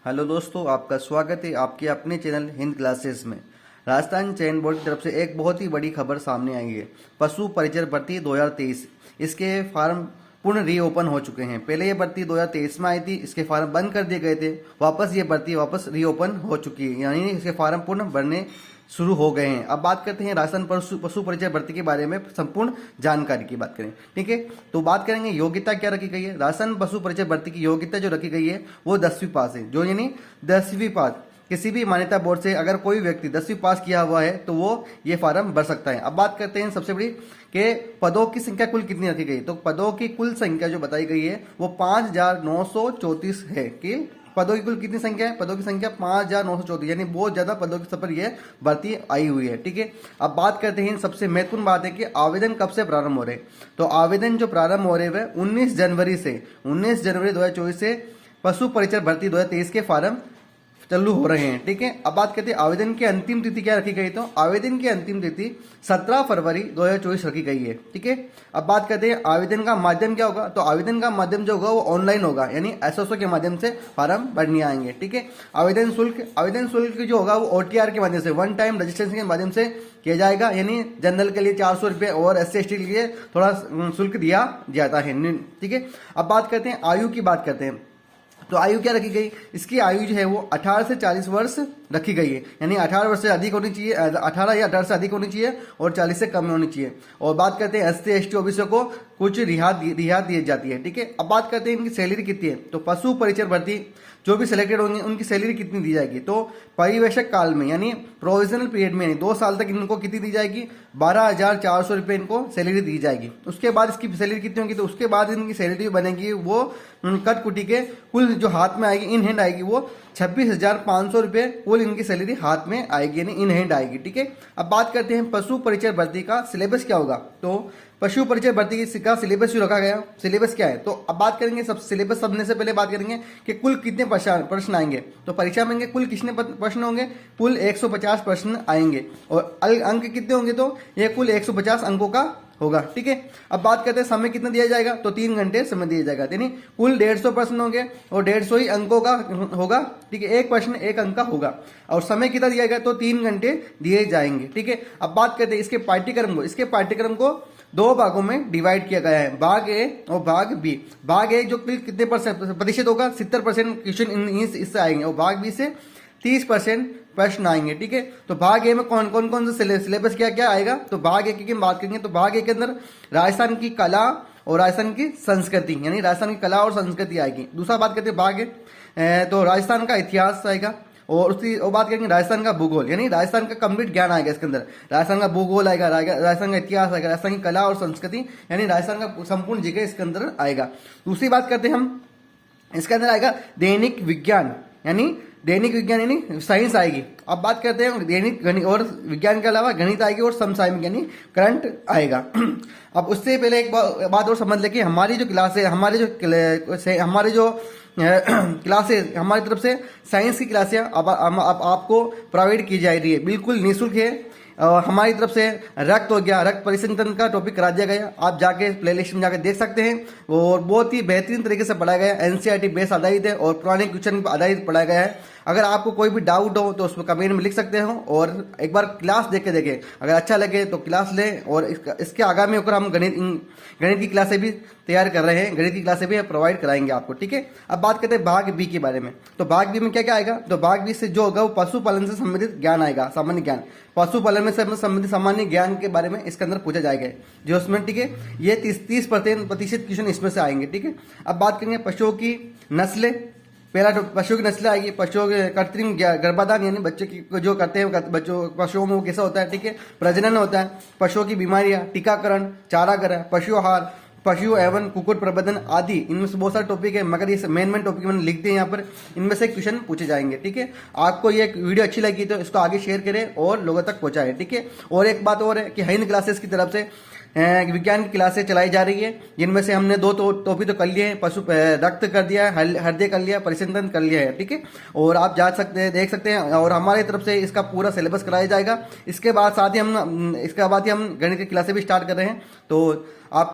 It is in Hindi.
हेलो दोस्तों, आपका स्वागत है आपके अपने चैनल हिंद क्लासेस में। राजस्थान चयन बोर्ड की तरफ से एक बहुत ही बड़ी खबर सामने आई है। पशु परिचर भर्ती 2023 इसके फार्म पुनः रीओपन हो चुके हैं। पहले ये भर्ती 2023 में आई थी, इसके फार्म बंद कर दिए गए थे। वापस ये भर्ती वापस रीओपन हो चुकी है, यानी इसके फार्म पुनः भरने शुरू हो गए हैं। अब बात करते हैं राजस्थान पशु परिचय भर्ती के बारे में संपूर्ण जानकारी की बात करें। ठीक है, तो बात करेंगे योग्यता क्या रखी गई है। राजस्थान पशु परिचय भर्ती की योग्यता जो रखी गई है वो 10वीं पास है, जो यानी 10वीं पास किसी भी मान्यता बोर्ड से अगर कोई व्यक्ति 10वीं पास किया हुआ है तो वो ये फार्म भर सकता है। अब बात करते हैं सबसे बड़ी कि पदों की संख्या कुल कितनी रखी गई। तो पदों की कुल संख्या जो बताई गई है वो 5,934 है। कि पदों की कुल कितनी संख्या है? पदों की संख्या 5,934, यानी बहुत ज्यादा पदों की पर यह भर्ती आई हुई है। ठीक है, अब बात करते हैं सबसे महत्वपूर्ण बात है कि आवेदन कब से प्रारंभ हो रहे हैं। तो आवेदन जो प्रारंभ हो रहे हैं 19 जनवरी 2024 से पशु परिचय भर्ती 2023 के फार्म चालू हो रहे हैं। ठीक है, अब बात करते हैं आवेदन की अंतिम तिथि क्या रखी गई। तो आवेदन की अंतिम तिथि 17 फरवरी 2024 रखी गई है। ठीक है, अब बात करते हैं आवेदन का माध्यम क्या होगा। तो आवेदन का माध्यम जो होगा वो ऑनलाइन होगा, यानी एसओसओ के माध्यम से फार्म भरने आएंगे। ठीक है, आवेदन शुल्क जो होगा वो ओटीआर के माध्यम से वन टाइम रजिस्ट्रेशन के माध्यम से किया जाएगा, यानी जनरल के लिए 400 रुपये और SC/ST के लिए थोड़ा शुल्क दिया जाता है। ठीक है, अब बात करते हैं आयु की बात करते हैं। तो आयु क्या रखी गई, इसकी आयु जो है वो 18 से 40 वर्ष रखी गई है, यानी 18 वर्ष से अधिक होनी चाहिए, 18 या 18 से अधिक होनी चाहिए और 40 से कम होनी चाहिए। और बात करते हैं SC/ST OBC को कुछ रियायत दी जाती है। ठीक है, अब बात करते हैं इनकी सैलरी कितनी है। तो पशु परिचय भर्ती जो भी सिलेक्टेड होंगे उनकी सैलरी कितनी दी जाएगी। तो परिवेशक काल में यानी प्रोविजनल पीरियड में 2 साल तक इनको कितनी दी जाएगी, 12,400 रुपये इनको सैलरी दी जाएगी। उसके बाद इसकी सैलरी कितनी होगी, तो उसके बाद इनकी सैलरी बनेगी वो कट कुटी के कुल जो हाथ में आएगी, इन हैंड आएगी, वो 26,500 रुपये कुल इनकी सैलरी हाथ में आएगी, यानी इन हैंड आएगी। ठीक है, अब बात करते हैं पशु परिचय भर्ती का सिलेबस क्या होगा। तो पशु परिचय भर्ती का सिलेबस जो रखा गया, सिलेबस क्या है। तो अब बात करेंगे सब सिलेबस समझने से पहले बात करेंगे कि कुल कितने प्रश्न आएंगे। तो परीक्षा में कुल कितने प्रश्न होंगे, कुल 150 प्रश्न आएंगे और अंक कितने होंगे, तो ये कुल 150 अंकों का होगा। ठीक है, अब बात करते हैं समय कितना दिया जाएगा। तो 3 घंटे समय दिया जाएगा, यानी कुल 150 प्रश्न होंगे और 150 ही अंकों का होगा। ठीक है, एक प्रश्न 1 अंक का होगा और समय कितना दिया जाएगा, तो 3 घंटे दिए जाएंगे। ठीक है, अब बात करते हैं इसके पाठ्यक्रम को 2 भागों में डिवाइड किया गया है, भाग ए और भाग बी। भाग ए जो कितने प्रतिशत होगा, 70% क्वेश्चन इससे आएंगे और भाग बी से 30% प्रश्न आएंगे। ठीक है, तो भाग ए में कौन से सिलेबस क्या क्या आएगा। तो भाग ए की बात करेंगे तो भाग ए के अंदर राजस्थान की कला और राजस्थान की संस्कृति, यानी राजस्थान की कला और संस्कृति आएगी। दूसरा बात करते हैं भाग ए तो राजस्थान का इतिहास आएगा और उसकी बात करेंगे राजस्थान का भूगोल, यानी राजस्थान का कंप्लीट ज्ञान आएगा इसके अंदर। राजस्थान का भूगोल आएगा, राजस्थान का इतिहास आएगा, राजस्थान की कला और संस्कृति, यानी राजस्थान का संपूर्ण जगह इसके अंदर आएगा। दूसरी बात करते हैं हम, इसके अंदर आएगा दैनिक विज्ञान यानी साइंस आएगी। अब बात करते हैं दैनिक गणित और विज्ञान के अलावा गणित आएगी और समसामयिक यानी करंट आएगा। अब उससे पहले एक बात और समझ ले कि हमारी जो क्लास है, हमारे जो क्लासेस हमारी तरफ से साइंस की क्लासें अब आपको प्रोवाइड की जा रही है, बिल्कुल निःशुल्क है। हमारी तरफ से रक्त हो गया, रक्त परिसंचरण तंत्र का टॉपिक करा दिया गया, आप जाके प्लेलिस्ट में जाकर देख सकते हैं और बहुत ही बेहतरीन तरीके से पढ़ाया गया। NCERT बेस आधारित है और पुराने क्वेश्चन पर आधारित पढ़ाया गया है। अगर आपको कोई भी डाउट हो तो उसमें कमेंट में लिख सकते हो और एक बार क्लास देख के देखें, अगर अच्छा लगे तो क्लास लें। और इसके आगामी होकर हम गणित की क्लासें भी तैयार कर रहे हैं, गणित की क्लासें भी प्रोवाइड कराएंगे आपको। ठीक है, अब बात करते हैं भाग बी के बारे में। तो भाग बी में क्या क्या आएगा। तो भाग बी से जो होगा वो पशुपालन से संबंधित ज्ञान आएगा, सामान्य ज्ञान। पशुपालन में संबंधित सामान्य ज्ञान के बारे में इसके अंदर पूछा जाएगा जो उसमें। ठीक है, ये 30% क्वेश्चन इसमें से आएंगे। ठीक है, अब बात करेंगे पशुओं की नस्लें। पहला पशुओं की नस्लें आएगी, पशुओं के कृत्रिम गर्भाधान यानी बच्चे की जो करते हैं पशुओं में वो कैसा होता है। ठीक है, प्रजनन होता है, पशुओं की बीमारियां, टीकाकरण, चारागाह, पशु आहार, पशु एवं कुक्कुट प्रबंधन आदि, इनमें से बहुत सारे टॉपिक है, मगर ये मेन टॉपिक मैंने लिख दिए यहाँ पर, इनमें से क्वेश्चन पूछे जाएंगे। ठीक है, आपको ये वीडियो अच्छी लगी तो इसको आगे शेयर करें और लोगों तक पहुंचाएं। ठीक है, और एक बात और है कि हिंद क्लासेस की तरफ से विज्ञान की क्लासें चलाई जा रही है, जिनमें से हमने 2 टॉपिक तो कर लिए हैं, पशु रक्त कर दिया है, हृदय कर लिया, परिसंचरण कर लिया है। ठीक है, और आप जा सकते हैं, देख सकते हैं और हमारी तरफ से इसका पूरा सिलेबस कराया जाएगा। इसके बाद ही हम गणित की क्लासें भी स्टार्ट कर रहे हैं। तो आप